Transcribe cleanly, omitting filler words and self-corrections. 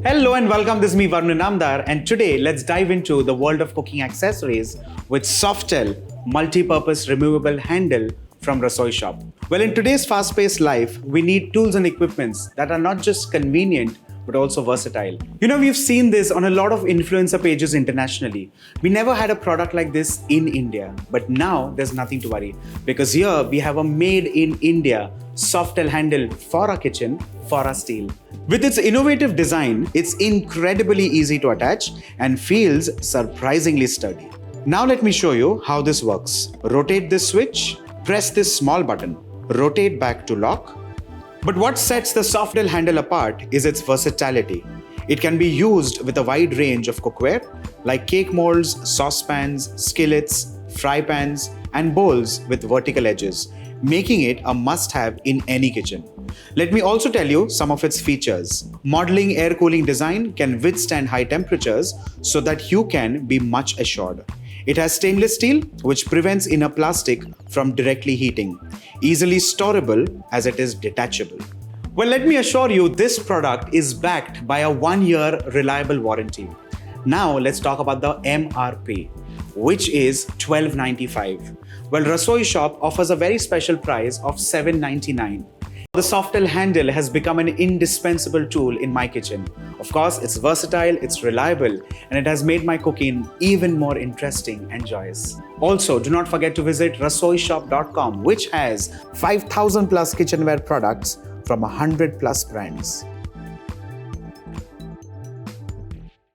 Hello and welcome, this is me Varun Namdar, and today let's dive into the world of cooking accessories with Softel multi-purpose removable handle from RasoiShop. Well, in today's fast-paced life, we need tools and equipments that are not just convenient but also versatile. We've seen this on a lot of influencer pages internationally. We never had a product like this in India, but now there's nothing to worry because here we have a made in India Softel handle for our kitchen, for our steel. With its innovative design, it's incredibly easy to attach and feels surprisingly sturdy. Now let me show you how this works. Rotate this switch, press this small button, rotate back to lock. But what sets the Softel handle apart is its versatility. It can be used with a wide range of cookware like cake molds, saucepans, skillets, fry pans, and bowls with vertical edges, making it a must-have in any kitchen. Let me also tell you some of its features. Modeling air cooling design can withstand high temperatures so that you can be much assured. It has stainless steel, which prevents inner plastic from directly heating. Easily storable as it is detachable. Well, let me assure you, this product is backed by a 1-year reliable warranty. Now let's talk about the MRP, which is $12.95. Well, RasoiShop offers a very special price of $7.99. The Softel handle has become an indispensable tool in my kitchen. Of course, it's versatile, it's reliable, and it has made my cooking even more interesting and joyous. Also, do not forget to visit RasoiShop.com, which has 5,000 plus kitchenware products from 100 plus brands.